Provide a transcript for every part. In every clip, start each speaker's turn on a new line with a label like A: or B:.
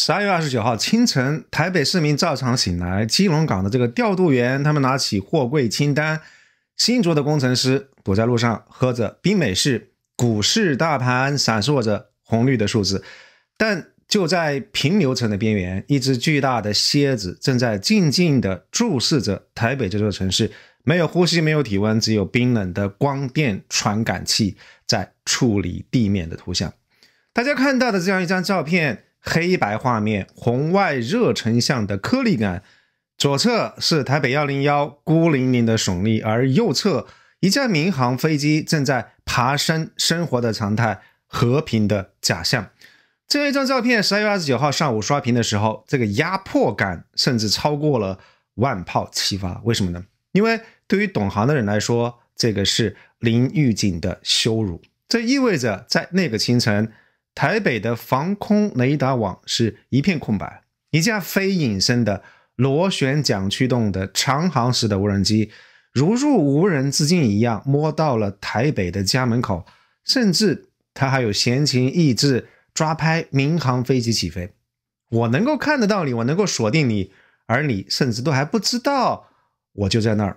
A: 12月29號清晨，台北市民照常醒來，基隆港的這個調度員，他們拿起貨櫃清單，新竹的工程師堵在路上，喝着冰美式，股市大盤閃爍着紅綠的數字，但就在平流層的邊緣，一隻巨大的蠍子正在靜靜地注視着台北這座城市，沒有呼吸，沒有體溫，只有冰冷的光電傳感器在處理地面的圖像。大家看到的這樣一張照片，黑白畫面，紅外熱成像的顆粒感，左側是台北101孤零零的聳立，而右側一架民航飛機正在爬升，生活的常態，和平的假象。這樣一張照片12月29號上午刷屏的時候，這個壓迫感甚至超過了萬炮齊發。為什麼呢？因為對於懂行的人來說，這個是零預警的羞辱。這意味着在那個清晨，台北的防空雷達網是一片空白，一架非隱身的螺旋槳驅動的長航時的無人機，如入無人之境一樣摸到了台北的家門口，甚至他還有閒情逸致抓拍民航飛機起飛。我能夠看得到你，我能夠鎖定你，而你甚至都還不知道我就在那兒。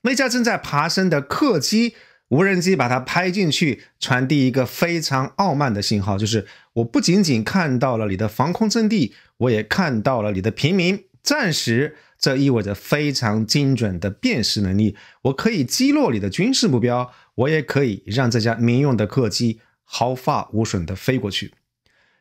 A: 那架正在爬升的客機無人機把它拍進去，傳遞一個非常傲慢的信號，就是我不僅僅看到了你的防空陣地，我也看到了你的平民。暫時，這意味着非常精準的辨識能力，我可以擊落你的軍事目標，我也可以讓這架民用的客機毫髮無損地飛過去。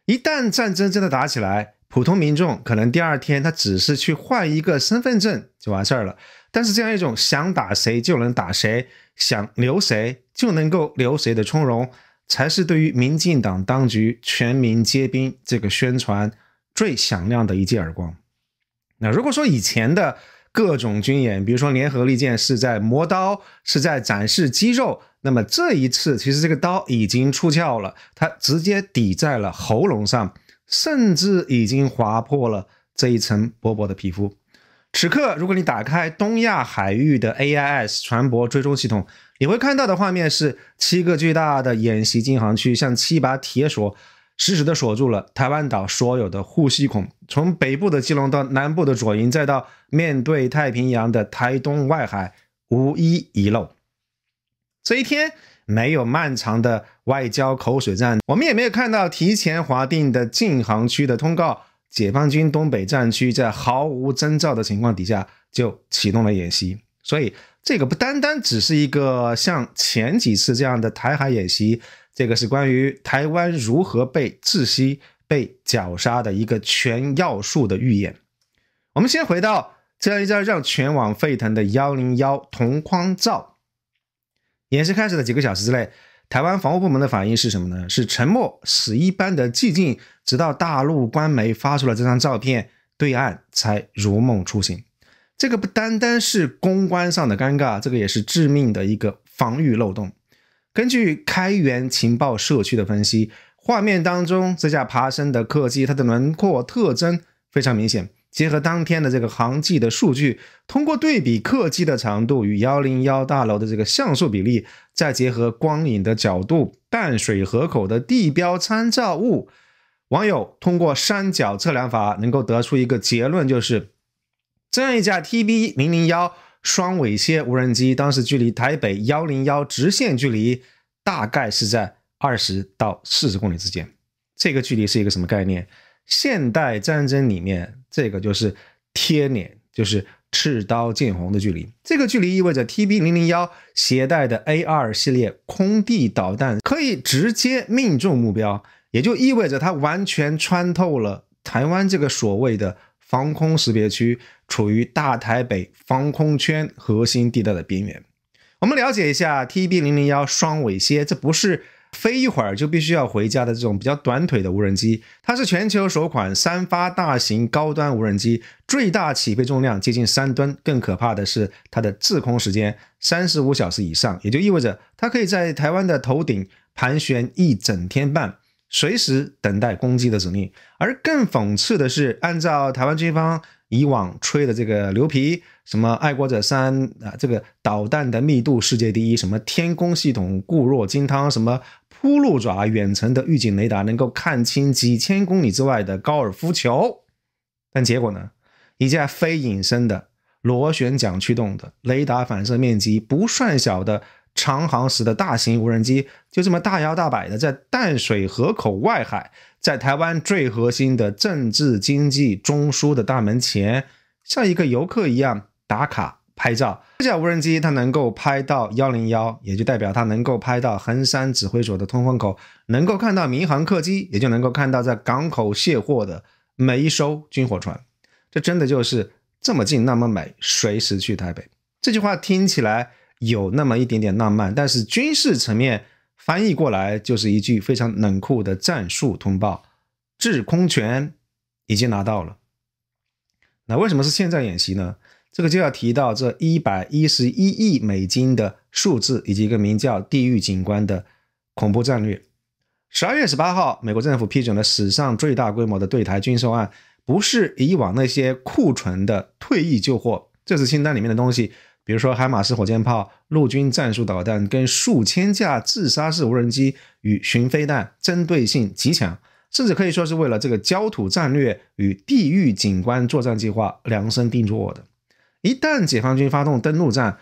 A: 一旦戰爭真的打起來，普通民眾可能第二天他只是去換一個身份證就完事兒了。但是這樣一種想打誰就能打誰，想留誰就能夠留誰的從容，才是對於民進黨當局全民皆兵這個宣傳最響亮的一記耳光。那如果說以前的各種軍演，比如說聯合利劍是在磨刀，是在展示肌肉，那麼這一次其實這個刀已經出鞘了，它直接抵在了喉嚨上，甚至已經劃破了這一層薄薄的皮膚。此刻如果你打開東亞海域的 AIS 船舶追蹤系統，你會看到的畫面是7個巨大的演習禁航區，像7把鐵鎖實時的鎖住了台灣島所有的呼吸孔，從北部的基隆到南部的左營，再到面對太平洋的台東外海，無一遺漏。這一天沒有漫長的外交口水戰，我們也沒有看到提前劃定的禁航區的通告，解放軍東北戰區在毫無徵兆的情況底下就啟動了演習。所以這個不單單只是一個像前幾次這樣的台海演習，這個是關於台灣如何被窒息、被絞殺的一個全要素的預演。我們先回到這樣一張讓全網沸騰的101同框照。演習開始的幾個小時之內，台灣防務部門的反應是什麼呢？是沉默，死一般的寂靜，直到大陸官媒發出了這張照片，對岸才如夢初醒。這個不單單是公關上的尷尬，這個也是致命的一個防禦漏洞。根據開源情報社區的分析，畫面當中這架爬升的客機，它的輪廓特徵非常明顯。結合當天的這個航跡的數據，通過對比客機的長度與101大樓的這個像素比例，再結合光影的角度、淡水河口的地標參照物，網友通過三角測量法能夠得出一個結論，就是這樣一架 TB001 雙尾蠍無人機，當時距離台北101直線距離大概是在20到40公里之間。這個距離是一個什麼概念？現代戰爭裡面，這個就是貼臉，就是刺刀見紅的距離。這個距離意味着 TB001 攜帶的 A2 系列空地導彈可以直接命中目標，也就意味着它完全穿透了台灣這個所謂的防空識別區，處於大台北防空圈核心地帶的邊緣。我們了解一下 TB001 雙尾蠍，這不是飛一會兒就必須要回家的這種比較短腿的無人機，它是全球首款3發大型高端無人機，最大起飛重量接近3噸，更可怕的是它的滞空時間35小時以上，也就意味着它可以在台灣的頭頂盤旋1整天半，隨時等待攻擊的指令。而更諷刺的是，按照台灣軍方以往吹的這個牛皮，什麼愛國者3這個導彈的密度世界第一，什麼天宮系統固若金湯，什麼鋪路爪遠程的預警雷達能夠看清幾千公里之外的高爾夫球。但結果呢？一架非隱身的螺旋槳驅動的雷達反射面積不算小的長航時的大型無人機，就這麼大搖大擺的在淡水河口外海，在台灣最核心的政治經濟中樞的大門前，像一個遊客一樣打卡拍照。這架無人機它能夠拍到101，也就代表它能夠拍到橫山指揮所的通風口，能夠看到民航客機，也就能夠看到在港口卸貨的每一艘軍火船。這真的就是這麼近那麼美，隨時去台北。這句話聽起來有那麼一點點浪漫，但是軍事層面翻譯過來就是一句非常冷酷的戰術通報：制空權已經拿到了。那為什麼是現在演習呢？這個就要提到這111億美金的數字，以及一個名叫地獄警官的恐怖戰略。12月18號，美國政府批准了史上最大規模的對台軍售案，不是以往那些庫存的退役舊貨，這是清單裡面的東西，比如說海馬斯火箭炮、陸軍戰術導彈跟數千架自殺式無人機與巡飛彈，針對性極強，甚至可以說是為了這個焦土戰略與地獄警官作戰計劃量身定做的。一旦解放軍發動登陸戰，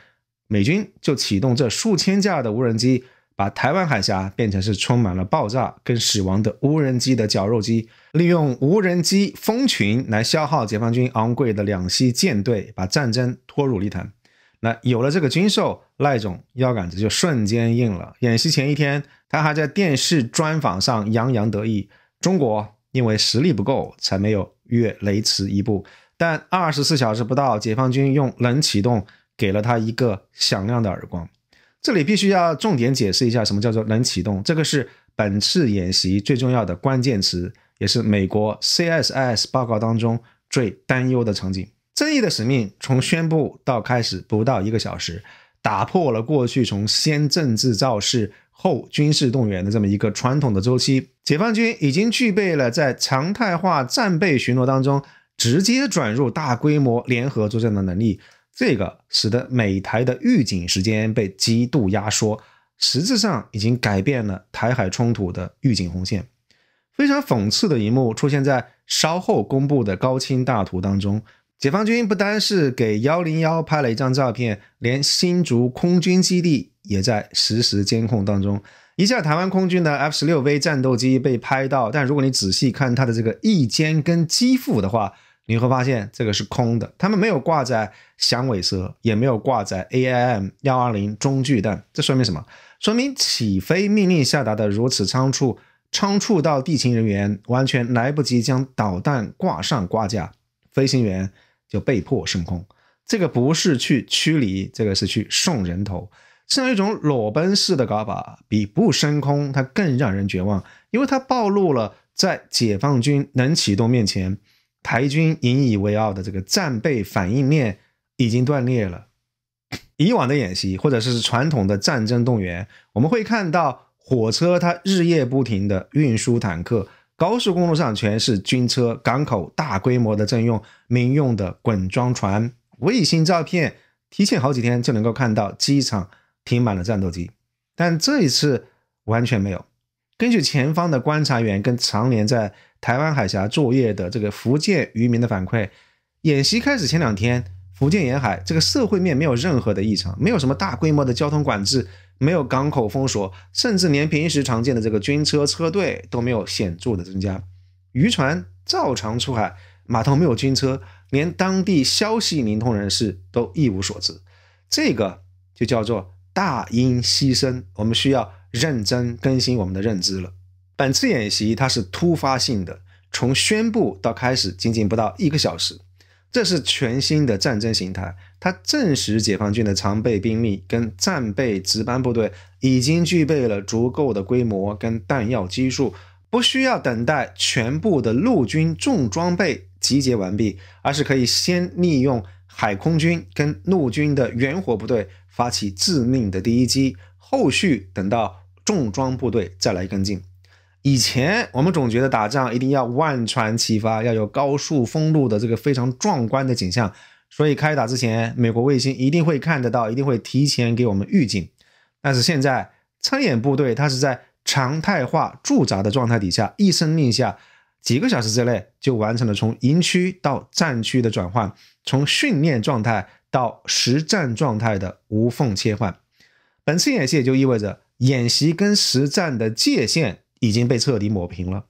A: 美軍就啟動這數千架的無人機，把台灣海峽變成是充滿了爆炸跟死亡的無人機的绞肉機，利用無人機蜂群來消耗解放軍昂貴的兩棲艦隊，把戰爭拖入泥潭。那有了這個軍售，賴總腰桿子就瞬間硬了。演習前一天，他還在電視專訪上洋洋得意，中國因為實力不夠才沒有越雷池一步。但24小時不到，解放軍用冷啟動給了他一個響亮的耳光。這裡必須要重點解釋一下什麼叫做冷啟動，這個是本次演習最重要的關鍵詞，也是美國 CSIS 報告當中最擔憂的場景。正義的使命從宣布到開始不到1個小時，打破了過去從先政治造勢後軍事動員的這麼一個傳統的周期。解放軍已經具備了在常態化戰備巡邏當中直接轉入大規模聯合作戰的能力，這個使得美台的預警時間被極度壓縮，實質上已經改變了台海衝突的預警紅線。非常諷刺的一幕出現在稍後公布的高清大圖當中，解放軍不單是給101拍了一張照片，連新竹空軍基地也在實時監控當中。一架台灣空軍的 F-16V 戰鬥機被拍到，但如果你仔細看它的這個翼尖跟機腹的話，你會發現這個是空的，他們沒有掛載響尾蛇，也沒有掛載 AIM-120中距彈。這說明什麼？說明起飛命令下達的如此倉促到地勤人員完全來不及將導彈掛上掛架，飛行員就被迫升空。這個不是去驅離，這個是去送人頭。這樣一種裸奔式的搞法，比不升空它更讓人絕望，因為它暴露了在解放軍冷啟動面前，台軍引以為傲的這個戰備反應鏈已經斷裂了。以往的演習或者是傳統的戰爭動員，我們會看到火車它日夜不停的運輸坦克，高速公路上全是軍車，港口大規模的徵用民用的滾裝船，衛星照片提前好幾天就能夠看到機場停滿了戰鬥機。但這一次完全沒有。根據前方的觀察員跟常年在台灣海峽作業的這個福建漁民的反饋，演習開始前2天，福建沿海這個社會面沒有任何的異常，沒有什麼大規模的交通管制，沒有港口封鎖，甚至連平時常見的這個軍車車隊都沒有顯著的增加。漁船照常出海，碼頭沒有軍車，連當地消息靈通人士都一無所知。這個就叫做大音犧牲，我們需要認真更新我們的認知了。本次演習它是突發性的，從宣布到開始僅僅不到1個小時，這是全新的戰爭形態。它證實解放軍的常備兵力跟戰備值班部隊已經具備了足夠的規模跟彈藥基數，不需要等待全部的陸軍重裝備集結完畢，而是可以先利用海空軍跟陸軍的遠火部隊發起致命的第一擊，後續等到重裝部隊再來跟進。以前我們總覺得打仗一定要萬船齊發，要有高速封路的這個非常壯觀的景象，所以開打之前美國衛星一定會看得到，一定會提前給我們預警。但是現在參演部隊它是在常態化駐紮的狀態底下，一聲令下，幾個小時之內就完成了從營區到戰區的轉換，從訓練狀態到實戰狀態的無縫切換。本次演習也就意味着演習跟實戰的界限已經被徹底抹平了。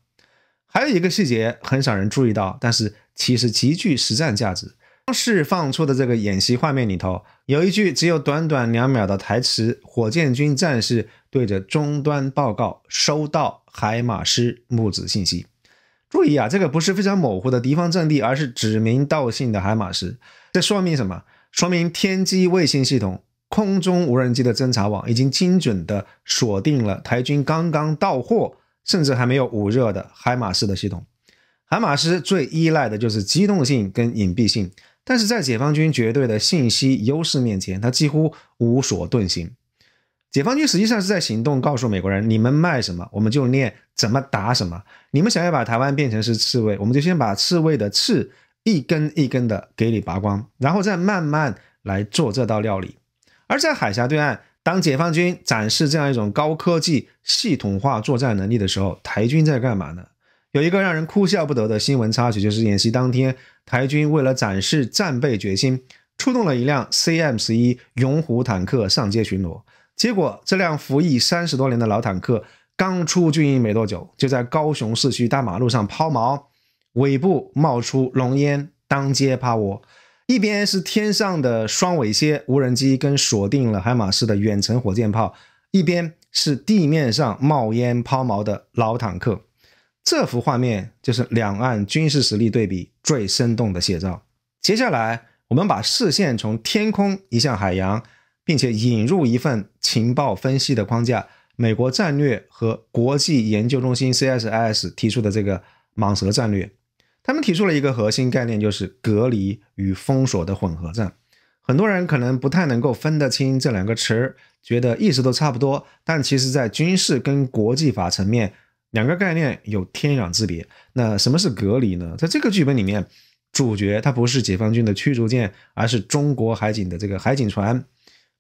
A: 還有一個細節很少人注意到，但是其實極具實戰價值。釋放出的這個演習畫面裡頭，有一句只有短短2秒的台詞，火箭軍戰士對着終端報告收到海馬斯木質信息。注意啊，這個不是非常模糊的敵方陣地，而是指名道姓的海馬斯。這說明什麼？說明天基衛星系統、空中無人機的偵察網已經精準地鎖定了台軍剛剛到貨，甚至還沒有捂熱的海馬斯的系統。海馬斯最依賴的就是機動性跟隱蔽性，但是在解放軍絕對的信息優勢面前，它幾乎無所遁形。解放軍實際上是在行動告訴美國人，你們賣什麼我們就練怎麼打什麼，你們想要把台灣變成是刺蝟，我們就先把刺蝟的刺一根一根的給你拔光，然後再慢慢來做這道料理。而在海峽對岸，當解放軍展示這樣一種高科技系統化作戰能力的時候，台軍在幹嘛呢？有一個讓人哭笑不得的新聞插曲，就是演習當天，台軍為了展示戰備決心，出動了一輛 CM11 勇虎坦克上街巡邏。結果這輛服役30多年的老坦克剛出軍營沒多久，就在高雄市區大馬路上拋錨，尾部冒出濃煙，當街趴窩。一邊是天上的雙尾蠍無人機跟鎖定了海馬斯的遠程火箭炮，一邊是地面上冒煙拋錨的老坦克。這幅畫面就是兩岸軍事實力對比最生動的寫照。接下來我們把視線從天空移向海洋，並且引入一份情報分析的框架，美國戰略和國際研究中心 CSIS 提出的這個蟒蛇戰略。他們提出了一個核心概念，就是隔離與封鎖的混合戰。很多人可能不太能夠分得清這兩個詞，覺得意思都差不多，但其實在軍事跟國際法層面，兩個概念有天壤之別。那什麼是隔離呢？在這個劇本裡面，主角它不是解放軍的驅逐艦，而是中國海警的這個海警船。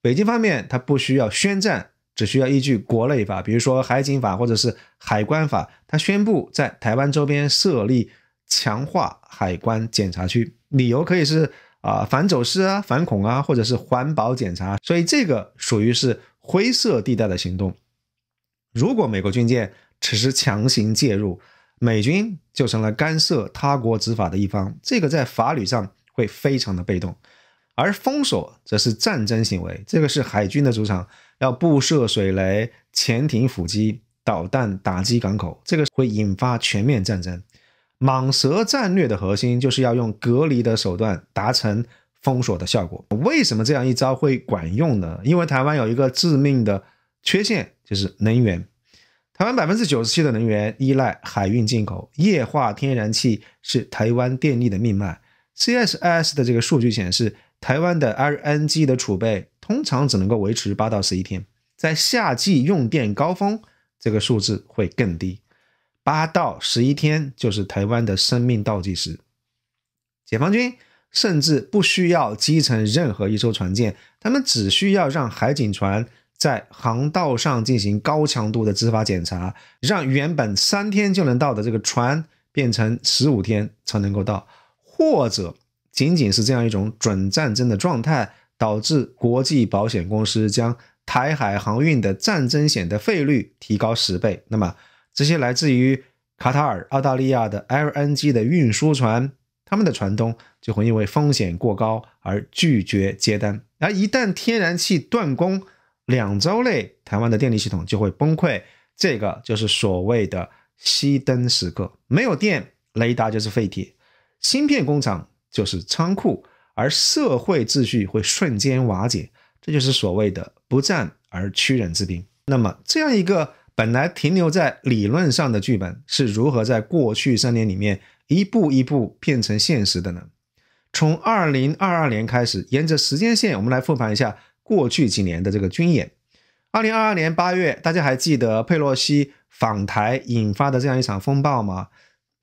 A: 北京方面它不需要宣戰，只需要依據國內法，比如說海警法或者是海關法，它宣布在台灣周邊設立強化海關檢查區，理由可以是反走私啊、反恐啊，或者是環保檢查，所以這個屬於是灰色地帶的行動。如果美國軍艦此時強行介入，美軍就成了干涉他國執法的一方，這個在法律上會非常的被動。而封鎖則是戰爭行為，這個是海軍的主場，要布設水雷、潛艇伏擊、導彈打擊港口，這個會引發全面戰爭。蟒蛇戰略的核心就是要用隔離的手段達成封鎖的效果。為什麼這樣一招會管用呢？因為台灣有一個致命的缺陷，就是能源。台灣 97% 的能源依賴海運進口，液化天然氣是台灣電力的命脈。CSIS 的這個數據顯示，台灣的 LNG 的儲備通常只能夠維持8到11天，在夏季用電高峰，這個數字會更低，8到11天就是台灣的生命倒計時。解放軍甚至不需要擊沉任何一艘船艦，他們只需要讓海警船在航道上進行高強度的執法檢查，讓原本3天就能到的這個船變成15天才能夠到，或者僅僅是這樣一種準戰爭的狀態，導致國際保險公司將台海航運的戰爭險的費率提高10倍。那麼這些來自於卡塔爾、澳大利亞的 LNG 的運輸船，他們的船東就會因為風險過高而拒絕接單。而一旦天然氣斷供，2週內台灣的電力系統就會崩潰，這個就是所謂的熄燈時刻。沒有電，雷達就是廢鐵，芯片工廠就是倉庫，而社會秩序會瞬間瓦解，這就是所謂的不戰而屈人之兵。那麼這樣一個本來停留在理論上的劇本，是如何在過去3年裡面一步一步變成現實的呢？從2022年開始，沿着時間線我們來復盤一下過去幾年的這個軍演。2022年8月，大家還記得佩洛西訪台引發的這樣一場風暴嗎？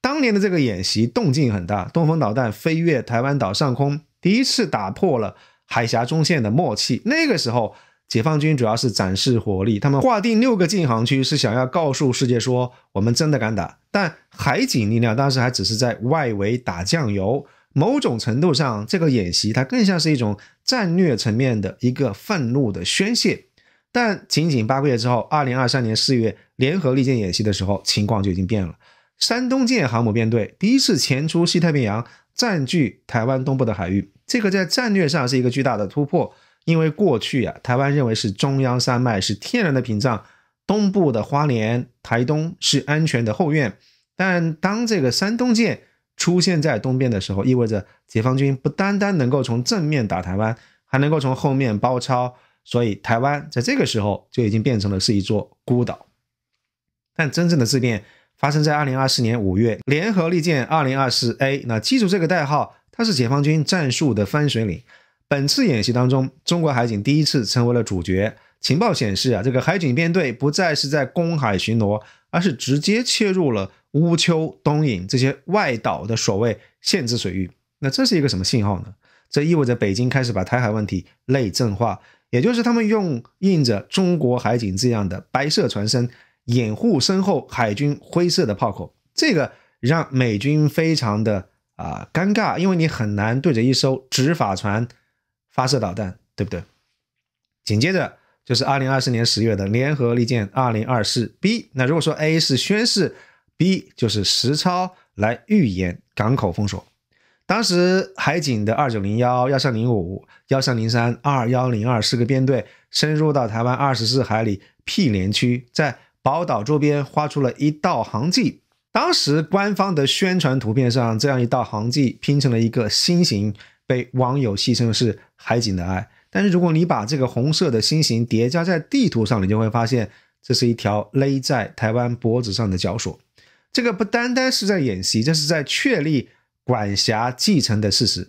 A: 當年的這個演習動靜很大，東風導彈飛越台灣島上空，第一次打破了海峽中線的默契。那個時候解放軍主要是展示火力，他們劃定6個禁航區是想要告訴世界說我們真的敢打，但海警力量當時還只是在外圍打醬油。某種程度上，這個演習它更像是一種戰略層面的一個憤怒的宣洩。但僅僅8個月之後，2023年4月聯合利劍演習的時候，情況就已經變了。山東艦航母編隊第一次前出西太平洋，佔據台灣東部的海域，這個在戰略上是一個巨大的突破。因為過去台灣認為是中央山脈是天然的屏障，東部的花蓮、台東是安全的後院。但當這個山東艦出現在東邊的時候，意味着解放軍不單單能夠從正面打台灣，還能夠從後面包抄，所以台灣在這個時候就已經變成了是一座孤島。但真正的質變發生在2024年5月，聯合利劍 204A， 那記住這個代號，它是解放軍戰術的分水嶺。本次演習當中，中國海警第一次成為了主角。情報顯示這個海警編隊不再是在公海巡邏，而是直接切入了烏丘、東引這些外島的所謂限制水域。那這是一個什麼信號呢？這意味着北京開始把台海問題內政化，也就是他們用印着中國海警這樣的白色船身掩護身後海軍灰色的炮口。這個讓美軍非常的尷尬，因為你很難對着一艘執法船發射導彈，對不對？緊接着就是2024年10月的聯合利劍 204B。 那如果說 A 是宣示， B 就是實操來預演港口封鎖。當時海警的2901、1305、1303、2102四個編隊深入到台灣24海里毗連區，在寶島周邊畫出了一道航跡。當時官方的宣傳圖片上，這樣一道航跡拼成了一個心形，被網友戲稱是海警的愛。但是如果你把這個紅色的心形疊加在地圖上，你就會發現這是一條勒在台灣脖子上的絞索。這個不單單是在演習，這是在確立管轄繼承的事實。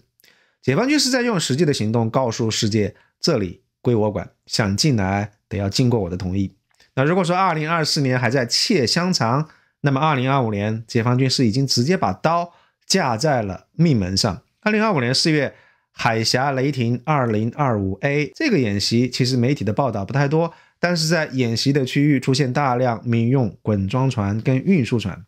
A: 解放軍是在用實際的行動告訴世界，這裡歸我管，想進來得要經過我的同意。那如果說2024年還在切香腸，那麼2025年解放軍是已經直接把刀架在了命門上。2025年4月海峽雷霆 2025A 這個演習，其實媒體的報道不太多，但是在演習的區域出現大量民用滾裝船跟運輸船。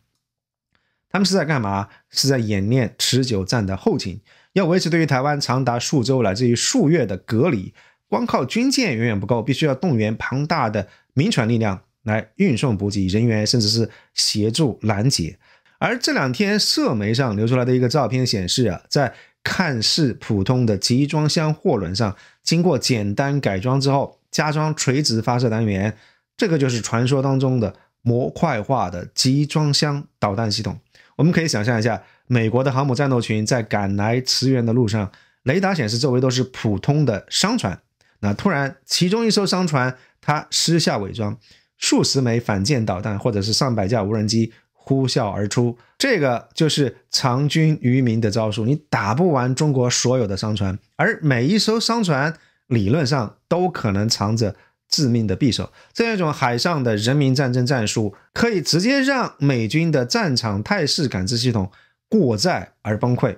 A: 他們是在幹嘛？是在演練持久戰的後勤，要維持對於台灣長達數週乃至於數月的隔離。光靠軍艦遠遠不夠，必須要動員龐大的民船力量來運送補給人員，甚至是協助攔截。而這兩天社媒上流出來的一個照片顯示在看似普通的集裝箱貨輪上，經過簡單改裝之後，加裝垂直發射單元，這個就是傳說當中的模塊化的集裝箱導彈系統。我們可以想象一下，美國的航母戰鬥群在趕來馳援的路上，雷達顯示周圍都是普通的商船，那突然其中一艘商船它失效偽裝，數十枚反艦導彈或者是上百架無人機呼嘯而出，這個就是長軍於民的招數。你打不完中國所有的商船，而每一艘商船理論上都可能藏着致命的匕首。這樣一種海上的人民戰爭戰術，可以直接讓美軍的戰場態勢感知系統過載而崩潰。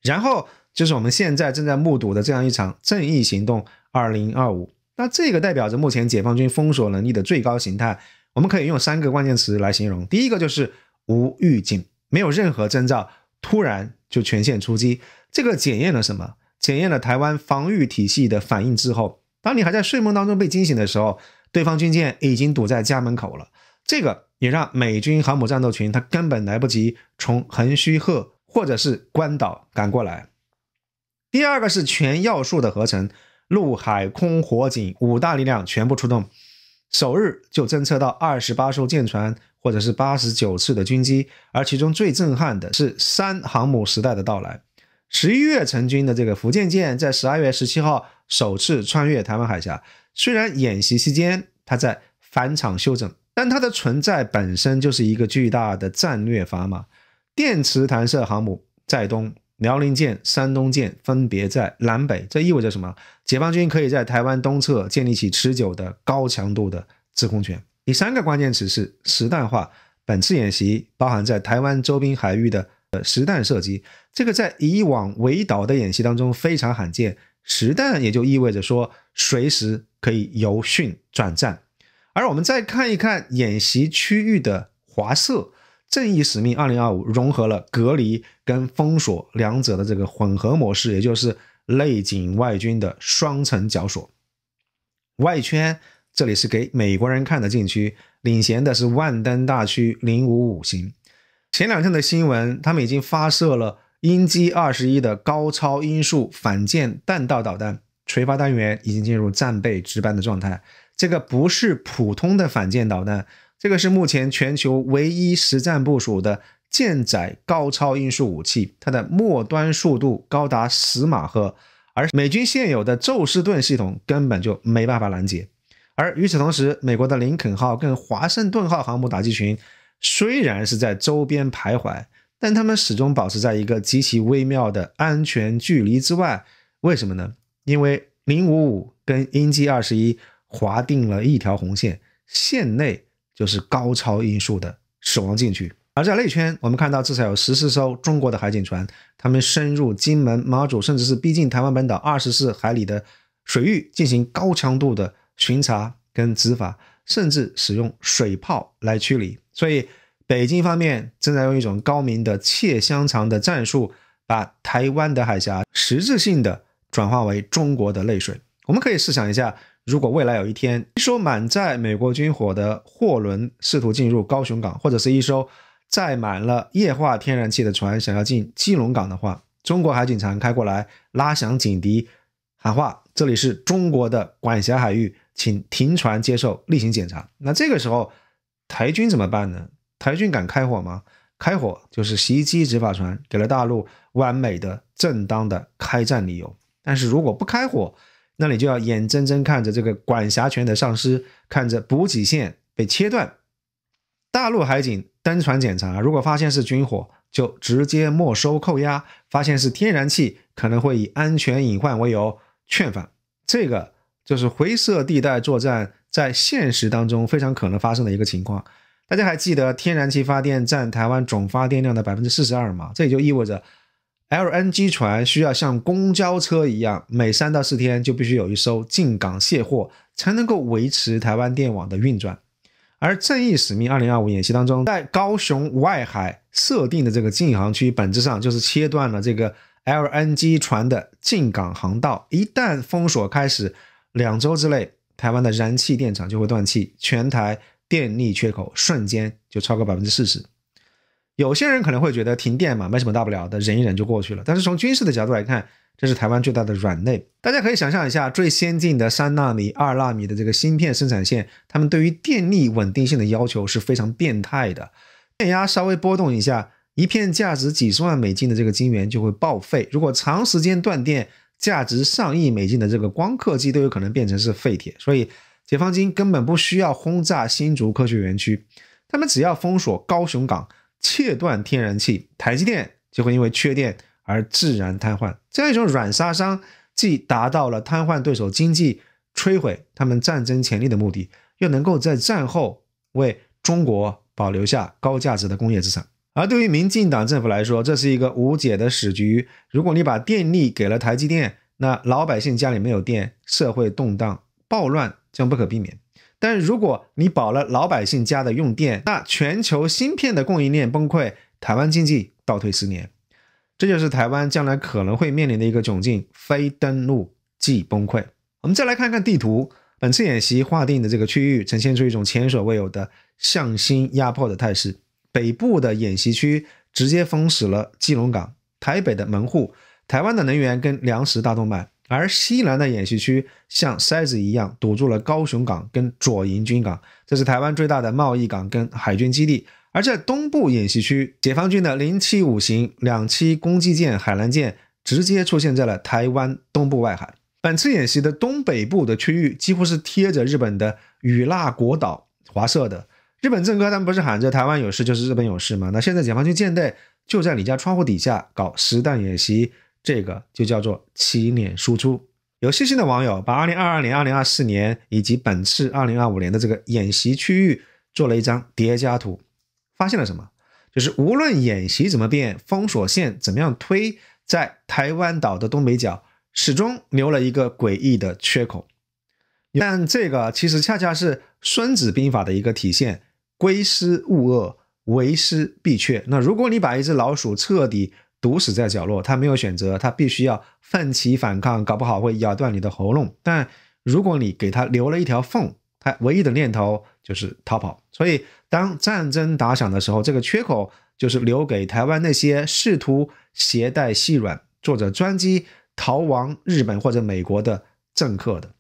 A: 然後就是我們現在正在目睹的這樣一場正義行動2025。那這個代表着目前解放軍封鎖能力的最高形態。我們可以用3個關鍵詞來形容。第一個就是無預警，沒有任何徵兆，突然就全線出擊。這個檢驗了什麼？檢驗了台灣防禦體系的反應滯後。當你還在睡夢當中被驚醒的時候，對方軍艦已經堵在家門口了。這個也讓美軍航母戰鬥群它根本來不及從橫須賀或者是關島趕過來。第二個是全要素的合成，陸海空火警5大力量全部出動。首日就偵測到28艘艦船或者是89次的軍機，而其中最震撼的是3航母時代的到來。11月成軍的這個福建艦在12月17號首次穿越台灣海峽，雖然演習期間它在返場休整，但它的存在本身就是一個巨大的戰略砝碼。電磁彈射航母在東，遼寧艦、山東艦分別在南北，這意味着什麼？解放軍可以在台灣東側建立起持久的高強度的制空權。第3個關鍵詞是實彈化。本次演習包含在台灣周邊海域的實彈射擊，這個在以往圍島的演習當中非常罕見。實彈也就意味着說隨時可以由訓轉戰。而我們再看一看演習區域的華設，正義使命2025融合了隔離跟封鎖兩者的這個混合模式，也就是內警外軍的雙層絞鎖。外圈這裡是給美國人看的禁區，領銜的是萬登大區055型。前2天的新聞，他們已經發射了鷹擊21的高超音速反艦彈道導彈，垂發單元已經進入戰備值班的狀態。這個不是普通的反艦導彈，這個是目前全球唯一實戰部署的艦載高超音速武器，它的末端速度高達10馬赫，而美軍現有的宙斯盾系統根本就沒辦法攔截。而與此同時，美國的林肯號跟華盛頓號航母打擊群雖然是在周邊徘徊，但他們始終保持在一個極其微妙的安全距離之外。為什麼呢？因為055跟鷹擊21劃定了一條紅線，線內就是高超音速的死亡禁區。而在內圈，我們看到至少有14艘中國的海警船，他們深入金門、馬祖，甚至是逼近台灣本島24海里的水域，進行高強度的巡查跟執法，甚至使用水炮來驅離。所以北京方面正在用一種高明的竊香腸的戰術，把台灣的海峽實質性的轉化為中國的淚水。我們可以試想一下，如果未來有一天，一艘滿載美國軍火的貨輪試圖進入高雄港，或者是一艘載滿了液化天然氣的船想要進基隆港的話，中國海警船開過來拉響警笛，喊話這裡是中國的管轄海域，請停船接受例行檢查。那這個時候台軍怎麼辦呢？台軍敢開火嗎？開火就是襲擊執法船，給了大陸完美的正當的開戰理由。但是如果不開火，那你就要眼睜睜看着這個管轄權的喪失，看着補給線被切斷。大陸海警登船檢查，如果發現是軍火，就直接沒收扣押；發現是天然氣，可能會以安全隱患為由勸返。這個就是灰色地帶作戰在現實當中非常可能發生的一個情況。大家還記得天然氣發電佔台灣總發電量的 42% 嗎？這也就意味着 LNG 船需要像公交車一樣，每3到4天就必須有一艘進港卸貨，才能夠維持台灣電網的運轉。而正義使命2025演習當中，在高雄外海設定的這個禁航區，本質上就是切斷了這個 LNG 船的進港航道。一旦封鎖開始，2周之內，台灣的燃氣電廠就會斷氣，全台電力缺口瞬間就超過 40%。有些人可能會覺得停電嘛，沒什麼大不了的，忍一忍就過去了。但是從軍事的角度來看，這是台灣最大的軟肋。大家可以想象一下，最先進的3納米、2納米的這個芯片生產線，他們對於電力穩定性的要求是非常變態的。電壓稍微波動一下，一片價值幾十萬美金的這個晶圓就會報廢。如果長時間斷電，價值上億美金的這個光刻機都有可能變成是廢鐵。所以解放軍根本不需要轟炸新竹科學園區，他們只要封鎖高雄港，切斷天然氣，台積電就會因為缺電而自然癱瘓。這樣一種軟殺傷，既達到了癱瘓對手經濟、摧毀他們戰爭潛力的目的，又能夠在戰後為中國保留下高價值的工業資產。而對於民進黨政府來說，這是一個無解的死局。如果你把電力給了台積電，那老百姓家裡沒有電，社會動盪暴亂將不可避免。但如果你保了老百姓家的用電，那全球芯片的供應鏈崩潰，台灣經濟倒退10年。這就是台灣將來可能會面臨的一個窘境，非登陸即崩潰。我們再來看看地圖，本次演習劃定的這個區域呈現出一種前所未有的向心壓迫的態勢。北部的演習區直接封死了基隆港、台北的門戶、台灣的能源跟糧食大動脈。而西南的演習區像篩子一樣堵住了高雄港跟左營軍港，這是台灣最大的貿易港跟海軍基地。而在東部演習區，解放軍的075型2棲攻擊艦、海藍艦直接出現在了台灣東部外海。本次演習的東北部的區域幾乎是貼着日本的與那國島劃設的。日本政客他們不是喊着台灣有事就是日本有事嗎？那現在解放軍艦隊就在你家窗戶底下搞實彈演習，這個就叫做起臉輸出。有細心的網友把2022年、2024年以及本次2025年的這個演習區域做了一張疊加圖，發現了什麼？就是無論演習怎麼變，封鎖線怎麼樣推，在台灣島的東北角始終留了一個詭異的缺口。但這個其實恰恰是《孫子兵法》的一個體現，歸師勿遏，為師必卻。那如果你把一只老鼠徹底毒死在角落，它沒有選擇，它必須要奮起反抗，搞不好會咬斷你的喉嚨。但如果你給它留了一條縫，它唯一的念頭就是逃跑。所以當戰爭打響的時候，這個缺口就是留給台灣那些試圖攜帶細軟，坐着專機逃亡日本或者美國的政客的。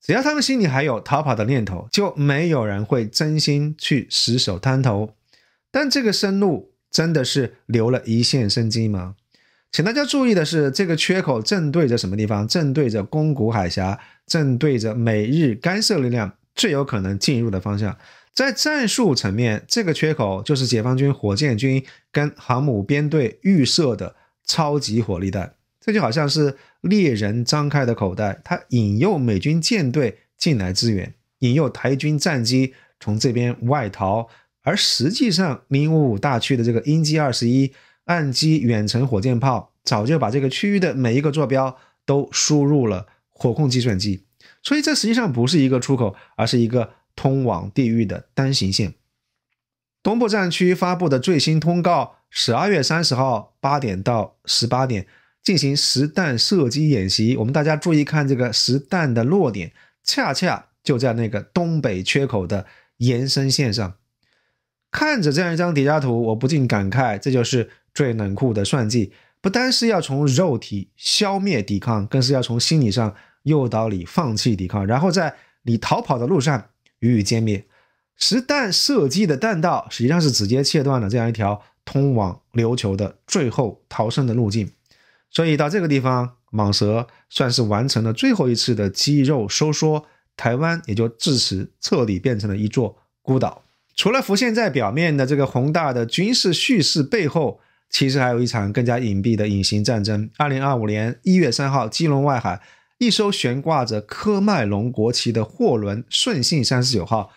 A: 只要他們心裡還有逃跑的念頭，就沒有人會真心去死守灘頭。但這個生路真的是留了一線生機嗎？請大家注意的是，這個缺口正對着什麼地方？正對着宮古海峽，正對着美日干涉力量最有可能進入的方向。在戰術層面，這個缺口就是解放軍火箭軍跟航母編隊預設的超級火力帶。這就好像是獵人張開的口袋，他引誘美軍艦隊進來支援，引誘台軍戰機從這邊外逃。而實際上055大區的這個鷹擊21岸基遠程火箭炮早就把這個區域的每一個坐標都輸入了火控計算機，所以這實際上不是一個出口，而是一個通往地獄的單行線。東部戰區發布的最新通告，12月30號8點到18點進行實彈射擊演習，我們大家注意看這個實彈的落點，恰恰就在那個東北缺口的延伸線上。看着這樣一張疊加圖，我不禁感慨，這就是最冷酷的算計，不單是要從肉體消滅抵抗，更是要從心理上誘導你放棄抵抗，然後在你逃跑的路上予以殲滅。實彈射擊的彈道實際上是直接切斷了這樣一條通往琉球的最後逃生的路徑。所以到這個地方，蟒蛇算是完成了最後一次的肌肉收縮，台灣也就至此徹底變成了一座孤島。除了浮現在表面的這個宏大的軍事敘事背後，其實還有一場更加隱蔽的隱形戰爭。2025年1月3號，基隆外海，一艘懸掛着喀麥隆國旗的貨輪順信39號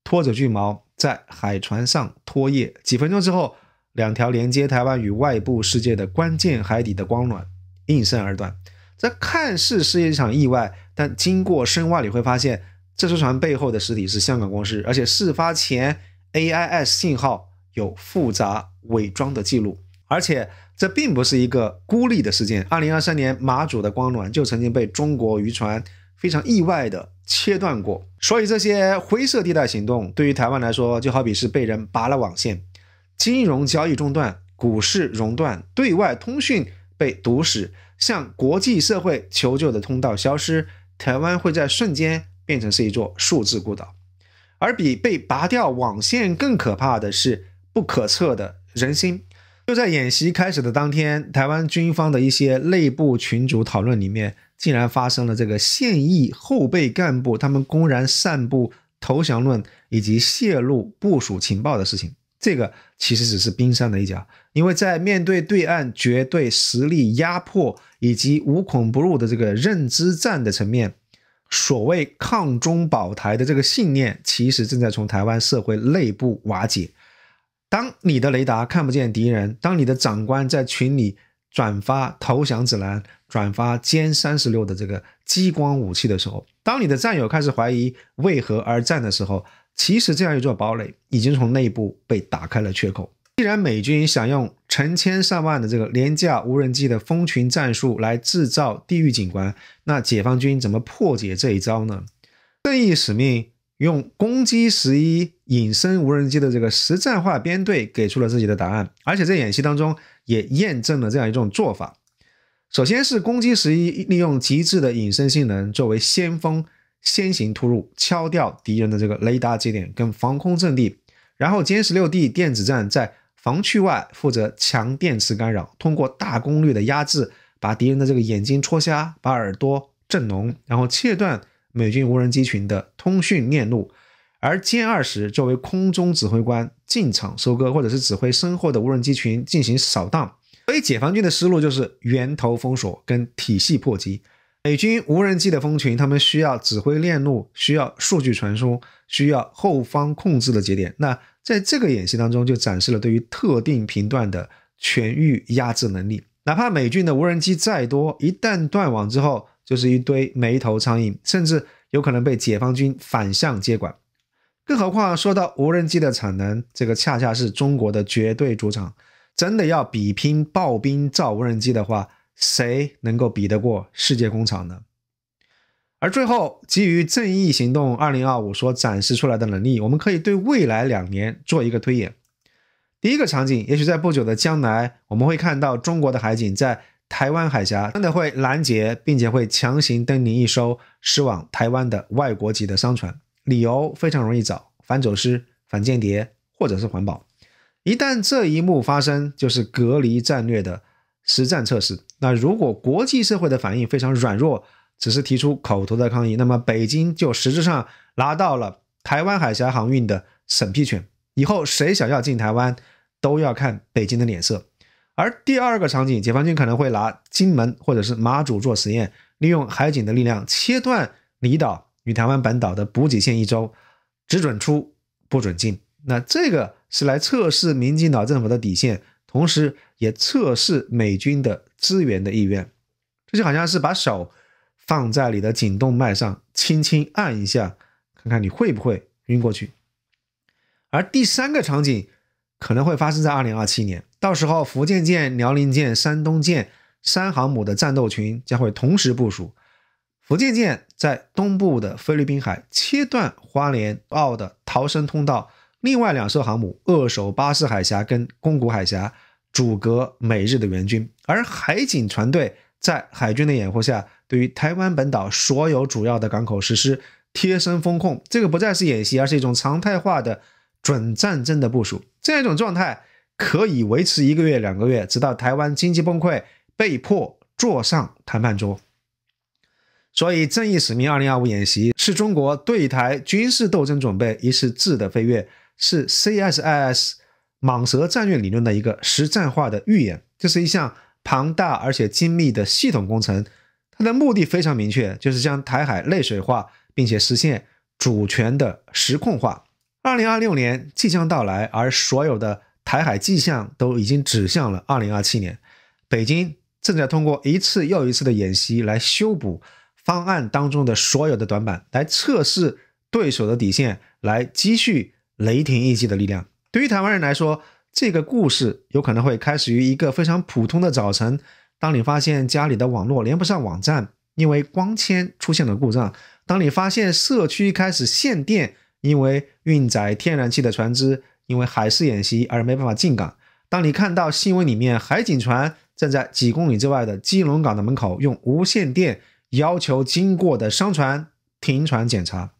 A: 拖着巨錨在海船上拖曳，幾分鐘之後，兩條連接台灣與外部世界的關鍵海底的光纜應聲而斷。這看似是一場意外，但經過深挖你會發現，這艘船背後的實體是香港公司，而且事發前 AIS 信號有複雜偽裝的記錄，而且這並不是一個孤立的事件。2023年馬祖的光纜就曾經被中國漁船非常意外的切斷過，所以這些灰色地帶行動對於台灣來說，就好比是被人拔了網線，金融交易中斷，股市熔斷，對外通訊被堵死，向國際社會求救的通道消失，台灣會在瞬間變成是一座數字孤島。而比被拔掉網線更可怕的是不可測的人心。就在演習開始的當天，台灣軍方的一些內部群組討論裡面，竟然發生了這個現役後備幹部他們公然散布投降論以及洩露部署情報的事情。這個其實只是冰山的一角，因為在面對對岸絕對實力壓迫以及無孔不入的這個認知戰的層面，所謂抗中保台的這個信念，其實正在從台灣社會內部瓦解。當你的雷達看不見敵人，當你的長官在群裡轉發投降指南，轉發殲36的這個激光武器的時候，當你的戰友開始懷疑為何而戰的時候，其實這樣一座堡壘已經從內部被打開了缺口。既然美軍想用成千上萬的這個廉價無人機的蜂群戰術來制造地獄景觀，那解放軍怎麼破解這一招呢？正義使命用攻擊11隱身無人機的這個實戰化編隊給出了自己的答案，而且在演習當中也驗證了這樣一種做法。首先是攻擊11利用極致的隱身性能作為先鋒，先行突入，敲掉敵人的这個雷達節點跟防空陣地，然後殲16D電子戰在防區外負責強電磁干擾，通過大功率的壓制，把敵人的這個眼睛戳瞎，把耳朵震聾，然後切斷美軍無人機群的通訊鏈路。而殲20作為空中指揮官進場收割，或者是指揮身後的無人機群進行掃蕩。所以解放軍的思路就是源頭封鎖跟體系破擊。美軍無人機的蜂群，他們需要指揮鏈路，需要數據傳輸，需要後方控制的節點。那在這個演習當中就展示了對於特定頻段的全域壓制能力。哪怕美軍的無人機再多，一旦斷網之後就是一堆沒頭蒼蠅，甚至有可能被解放軍反向接管。更何況說到無人機的產能，這個恰恰是中國的絕對主場。真的要比拼爆兵造無人機的話，誰能夠比得過世界工廠呢？而最後，基於正義行動2025所展示出來的能力，我們可以對未來2年做一個推演。第一個場景，也許在不久的將來，我們會看到中國的海警在台灣海峽真的會攔截，並且會強行登臨一艘駛往台灣的外國籍的商船。理由非常容易找，反走私、反間諜，或者是環保。一旦這一幕發生，就是隔離戰略的實戰測試。那如果國際社會的反應非常軟弱，只是提出口頭的抗議，那麼北京就實質上拿到了台灣海峽航運的審批權。以後誰想要進台灣，都要看北京的臉色。而第二個場景，解放軍可能會拿金門或者是馬祖做實驗，利用海警的力量切斷離島與台灣本島的補給線一周，只准出不准進。那這個是來測試民進黨政府的底線，同時也測試美軍的支援的意願。這就好像是把手放在你的頸動脈上，輕輕按一下，看看你會不會暈過去。而第三個場景可能會發生在2027年，到時候福建艦、遼寧艦、山東艦3航母的戰鬥群將會同時部署。福建艦在東部的菲律賓海切斷花蓮澳的逃生通道，另外2艘航母扼守巴士海峽跟宮古海峽，阻隔美日的援軍。而海警船隊在海軍的掩護下，對於台灣本島所有主要的港口實施貼身封控，這個不再是演習，而是一種常態化的準戰爭的部署。這樣一種狀態可以維持1個月、2個月，直到台灣經濟崩潰，被迫坐上談判桌。所以正義使命2025演習是中國對台軍事鬥爭準備一次質的飛躍，是 CSIS 蟒蛇戰略理論的一個實戰化的預演。這是一項龐大而且精密的系統工程，它的目的非常明確，就是將台海淚水化，並且實現主權的實控化。2026年即將到來，而所有的台海跡象都已經指向了2027年。北京正在通過一次又一次的演習來修補方案當中的所有的短板，來測試對手的底線，來積蓄雷霆一擊的力量。對於台灣人來說，這個故事有可能會開始於一個非常普通的早晨，當你發現家裡的網絡連不上網站，因為光纖出現了故障；當你發現社區開始限電，因為運載天然氣的船只因為海事演習而沒辦法進港；當你看到新聞裡面海警船正在幾公里之外的基隆港的門口用無線電要求經過的商船停船檢查，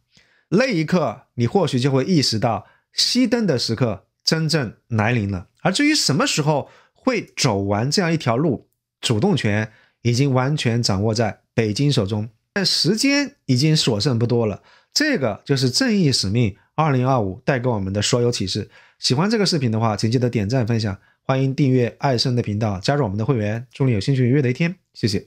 A: 那一刻你或許就會意識到熄燈的時刻真正來臨了。而至於什麼時候會走完這樣一條路，主動權已經完全掌握在北京手中，但時間已經所剩不多了。這個就是正義使命2025帶給我們的所有啟示。喜歡這個視頻的話，請記得點讚分享，歡迎訂閱愛生的頻道，加入我們的會員，祝你有興趣愉悅的一天，謝謝。